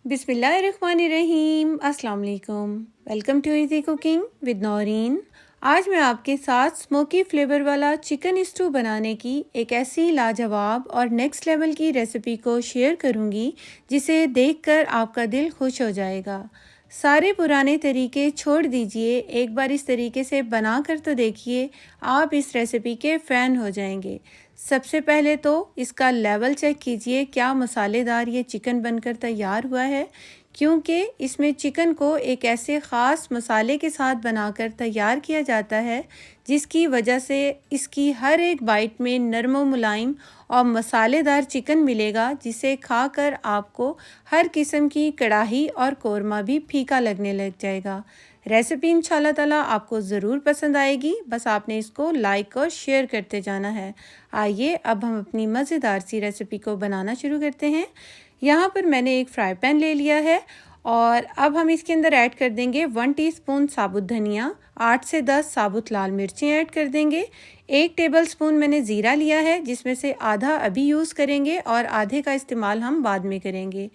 बिस्मिल्लाहिर्रहमानिर्रहीम। अस्सलाम वालेकुम। Welcome to easy cooking with Naureen. आज मैं आपके साथ स्मोकी फ्लेवर वाला चिकन स्टू बनाने की एक ऐसी लाजवाब और नेक्स्ट लेवल की रेसिपी को शेयर करूंगी जिसे देखकर आपका दिल खुश हो जाएगा। सारे पुराने तरीके छोड़ दीजिए, एक बार इस तरीके से बना कर तो देखिए, आप इस रेसिपी के फ़ैन हो जाएंगे। सबसे पहले तो इसका लेवल चेक कीजिए, क्या मसालेदार ये चिकन बनकर तैयार हुआ है, क्योंकि इसमें चिकन को एक ऐसे ख़ास मसाले के साथ बनाकर तैयार किया जाता है जिसकी वजह से इसकी हर एक बाइट में नरम व मुलायम और मसालेदार चिकन मिलेगा, जिसे खाकर आपको हर किस्म की कढ़ाई और कोरमा भी फीका लगने लग जाएगा। रेसिपी इंशाल्लाह ताला आपको ज़रूर पसंद आएगी, बस आपने इसको लाइक और शेयर करते जाना है। आइए अब हम अपनी मज़ेदार सी रेसिपी को बनाना शुरू करते हैं। यहाँ पर मैंने एक फ्राई पैन ले लिया है और अब हम इसके अंदर ऐड कर देंगे 1 टीस्पून साबुत धनिया, 8 से 10 साबुत लाल मिर्चें ऐड कर देंगे। 1 टेबलस्पून मैंने ज़ीरा लिया है, जिसमें से आधा अभी यूज़ करेंगे और आधे का इस्तेमाल हम बाद में करेंगे।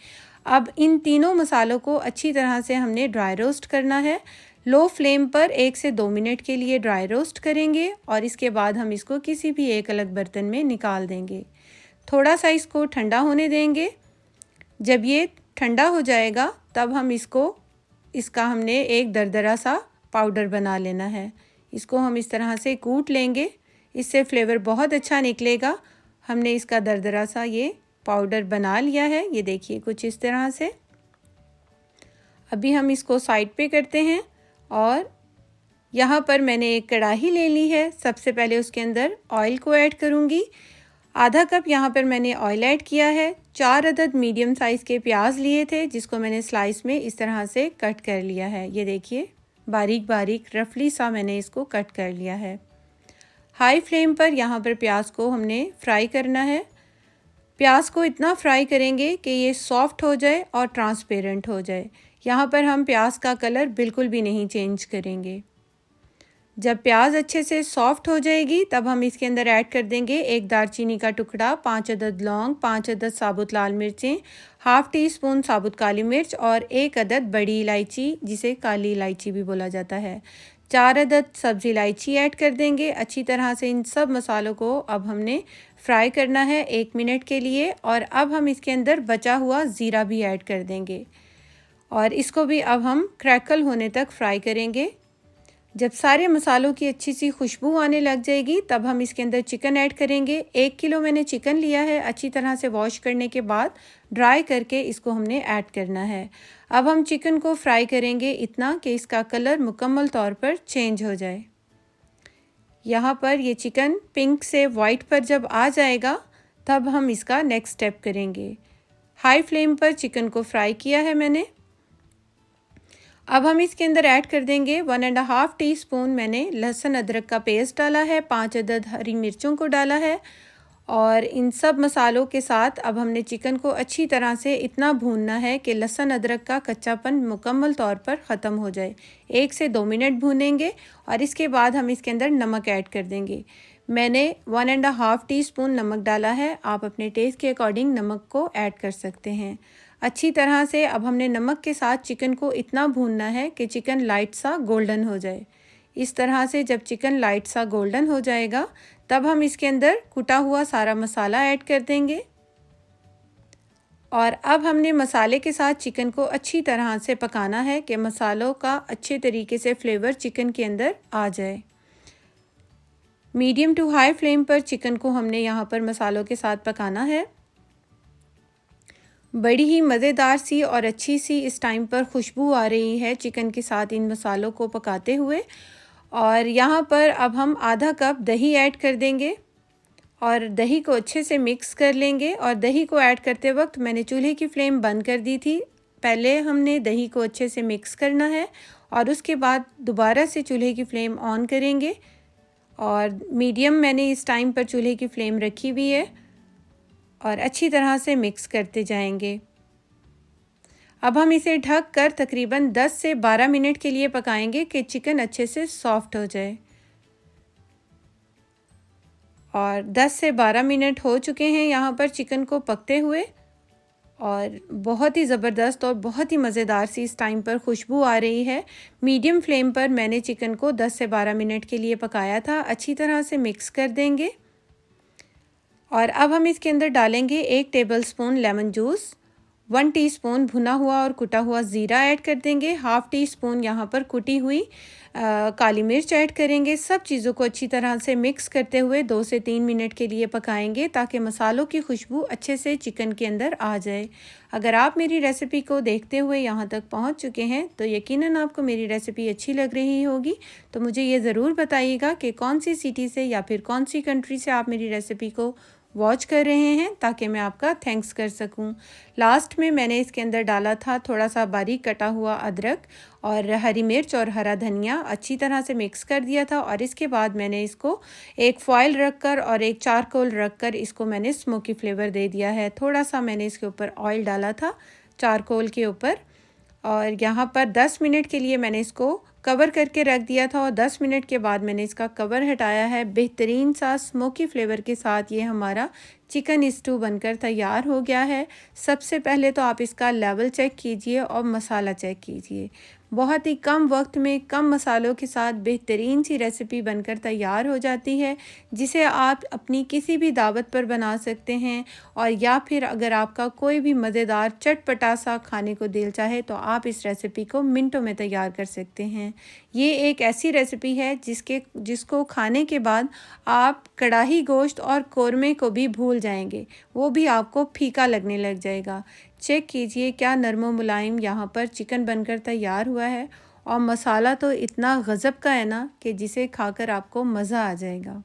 अब इन तीनों मसालों को अच्छी तरह से हमने ड्राई रोस्ट करना है। लो फ्लेम पर 1 से 2 मिनट के लिए ड्राई रोस्ट करेंगे और इसके बाद हम इसको किसी भी एक अलग बर्तन में निकाल देंगे। थोड़ा सा इसको ठंडा होने देंगे। जब ये ठंडा हो जाएगा तब हम इसका हमने एक दरदरा सा पाउडर बना लेना है। इसको हम इस तरह से कूट लेंगे, इससे फ्लेवर बहुत अच्छा निकलेगा। हमने इसका दरदरा सा ये पाउडर बना लिया है, ये देखिए कुछ इस तरह से। अभी हम इसको साइड पे करते हैं और यहाँ पर मैंने एक कढ़ाई ले ली है। सबसे पहले उसके अंदर ऑयल को ऐड करूँगी। आधा कप यहाँ पर मैंने ऑयल ऐड किया है। 4 अदद मीडियम साइज़ के प्याज लिए थे, जिसको मैंने स्लाइस में इस तरह से कट कर लिया है। ये देखिए बारीक बारीक रफली सा मैंने इसको कट कर लिया है। हाई फ्लेम पर यहाँ पर प्याज को हमने फ्राई करना है। प्याज को इतना फ्राई करेंगे कि ये सॉफ्ट हो जाए और ट्रांसपेरेंट हो जाए। यहाँ पर हम प्याज का कलर बिल्कुल भी नहीं चेंज करेंगे। जब प्याज अच्छे से सॉफ्ट हो जाएगी तब हम इसके अंदर ऐड कर देंगे एक दालचीनी का टुकड़ा, 5 अदद लौंग, 5 अदद साबुत लाल मिर्चें, हाफ़ टी स्पून साबुत काली मिर्च और 1 अदद बड़ी इलायची, जिसे काली इलायची भी बोला जाता है। 4 अदद सब्ज़ी इलायची ऐड कर देंगे। अच्छी तरह से इन सब मसालों को अब हमने फ्राई करना है 1 मिनट के लिए। और अब हम इसके अंदर बचा हुआ ज़ीरा भी ऐड कर देंगे और इसको भी अब हम क्रैकल होने तक फ्राई करेंगे। जब सारे मसालों की अच्छी सी खुशबू आने लग जाएगी तब हम इसके अंदर चिकन ऐड करेंगे। 1 किलो मैंने चिकन लिया है, अच्छी तरह से वॉश करने के बाद ड्राई करके इसको हमने ऐड करना है। अब हम चिकन को फ्राई करेंगे इतना कि इसका कलर मुकम्मल तौर पर चेंज हो जाए। यहाँ पर ये चिकन पिंक से वाइट पर जब आ जाएगा तब हम इसका नेक्स्ट स्टेप करेंगे। हाई फ्लेम पर चिकन को फ्राई किया है मैंने। अब हम इसके अंदर ऐड कर देंगे 1.5 टीस्पून मैंने लहसुन अदरक का पेस्ट डाला है, 5 अदद हरी मिर्चों को डाला है और इन सब मसालों के साथ अब हमने चिकन को अच्छी तरह से इतना भूनना है कि लहसुन अदरक का कच्चापन मुकम्मल तौर पर ख़त्म हो जाए। 1 से 2 मिनट भूनेंगे और इसके बाद हम इसके अंदर नमक ऐड कर देंगे। मैंने 1.5 टीस्पून नमक डाला है, आप अपने टेस्ट के अकॉर्डिंग नमक को ऐड कर सकते हैं। अच्छी तरह से अब हमने नमक के साथ चिकन को इतना भूनना है कि चिकन लाइट सा गोल्डन हो जाए। इस तरह से जब चिकन लाइट सा गोल्डन हो जाएगा तब हम इसके अंदर कुटा हुआ सारा मसाला ऐड कर देंगे और अब हमने मसाले के साथ चिकन को अच्छी तरह से पकाना है कि मसालों का अच्छे तरीके से फ्लेवर चिकन के अंदर आ जाए। मीडियम टू हाई फ्लेम पर चिकन को हमने यहाँ पर मसालों के साथ पकाना है। बड़ी ही मज़ेदार सी और अच्छी सी इस टाइम पर खुशबू आ रही है चिकन के साथ इन मसालों को पकाते हुए। और यहाँ पर अब हम आधा कप दही ऐड कर देंगे और दही को अच्छे से मिक्स कर लेंगे। और दही को ऐड करते वक्त मैंने चूल्हे की फ्लेम बंद कर दी थी। पहले हमने दही को अच्छे से मिक्स करना है और उसके बाद दोबारा से चूल्हे की फ्लेम ऑन करेंगे और मीडियम मैंने इस टाइम पर चूल्हे की फ्लेम रखी हुई है और अच्छी तरह से मिक्स करते जाएंगे। अब हम इसे ढक कर तकरीबन 10 से 12 मिनट के लिए पकाएंगे कि चिकन अच्छे से सॉफ्ट हो जाए। और 10 से 12 मिनट हो चुके हैं यहाँ पर चिकन को पकते हुए। और बहुत ही ज़बरदस्त और बहुत ही मज़ेदार सी इस टाइम पर खुशबू आ रही है। मीडियम फ्लेम पर मैंने चिकन को 10 से 12 मिनट के लिए पकाया था। अच्छी तरह से मिक्स कर देंगे और अब हम इसके अंदर डालेंगे 1 टेबलस्पून लेमन जूस, 1 टीस्पून भुना हुआ और कुटा हुआ ज़ीरा ऐड कर देंगे, हाफ़ टी स्पून यहाँ पर कुटी हुई काली मिर्च ऐड करेंगे। सब चीज़ों को अच्छी तरह से मिक्स करते हुए 2 से 3 मिनट के लिए पकाएंगे ताकि मसालों की खुशबू अच्छे से चिकन के अंदर आ जाए। अगर आप मेरी रेसिपी को देखते हुए यहाँ तक पहुँच चुके हैं तो यकीनन आपको मेरी रेसिपी अच्छी लग रही होगी। तो मुझे ये ज़रूर बताइएगा कि कौन सी सिटी से या फिर कौन सी कंट्री से आप मेरी रेसिपी को वॉच कर रहे हैं, ताकि मैं आपका थैंक्स कर सकूं। लास्ट में मैंने इसके अंदर डाला था थोड़ा सा बारीक कटा हुआ अदरक और हरी मिर्च और हरा धनिया, अच्छी तरह से मिक्स कर दिया था और इसके बाद मैंने इसको एक फॉयल रखकर और एक चारकोल रखकर इसको मैंने स्मोकी फ्लेवर दे दिया है। थोड़ा सा मैंने इसके ऊपर ऑयल डाला था चारकोल के ऊपर और यहाँ पर 10 मिनट के लिए मैंने इसको कवर करके रख दिया था और 10 मिनट के बाद मैंने इसका कवर हटाया है। बेहतरीन सा स्मोकी फ्लेवर के साथ ये हमारा चिकन स्टू बनकर तैयार हो गया है। सबसे पहले तो आप इसका लेवल चेक कीजिए और मसाला चेक कीजिए। बहुत ही कम वक्त में कम मसालों के साथ बेहतरीन सी रेसिपी बनकर तैयार हो जाती है, जिसे आप अपनी किसी भी दावत पर बना सकते हैं और या फिर अगर आपका कोई भी मज़ेदार चटपटा सा खाने को दिल चाहे तो आप इस रेसिपी को मिनटों में तैयार कर सकते हैं। ये एक ऐसी रेसिपी है जिसको खाने के बाद आप कढ़ाई गोश्त और कोरमे को भी भूल जाएंगे, वो भी आपको फीका लगने लग जाएगा। चेक कीजिए क्या नरम मुलायम यहाँ पर चिकन बनकर तैयार हुआ है और मसाला तो इतना गज़ब का है ना कि जिसे खाकर आपको मज़ा आ जाएगा।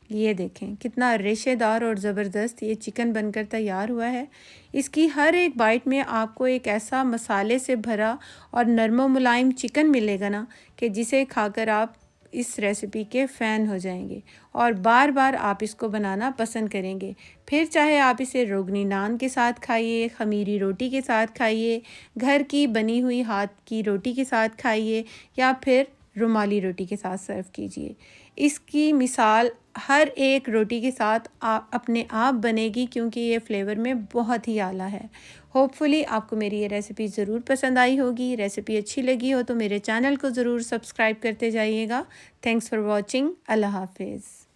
ये देखें कितना रेशेदार और ज़बरदस्त ये चिकन बनकर तैयार हुआ है। इसकी हर एक बाइट में आपको एक ऐसा मसाले से भरा और नरम मुलायम चिकन मिलेगा ना कि जिसे खाकर आप इस रेसिपी के फ़ैन हो जाएंगे और बार बार आप इसको बनाना पसंद करेंगे। फिर चाहे आप इसे रोगनी नान के साथ खाइए, ख़मीरी रोटी के साथ खाइए, घर की बनी हुई हाथ की रोटी के साथ खाइए या फिर रुमाली रोटी के साथ सर्व कीजिए। इसकी मिसाल हर एक रोटी के साथ अपने आप बनेगी क्योंकि ये फ्लेवर में बहुत ही आला है। होपफुली आपको मेरी ये रेसिपी ज़रूर पसंद आई होगी। रेसिपी अच्छी लगी हो तो मेरे चैनल को ज़रूर सब्सक्राइब करते जाइएगा। Thanks for watching. अल्लाह हाफिज़।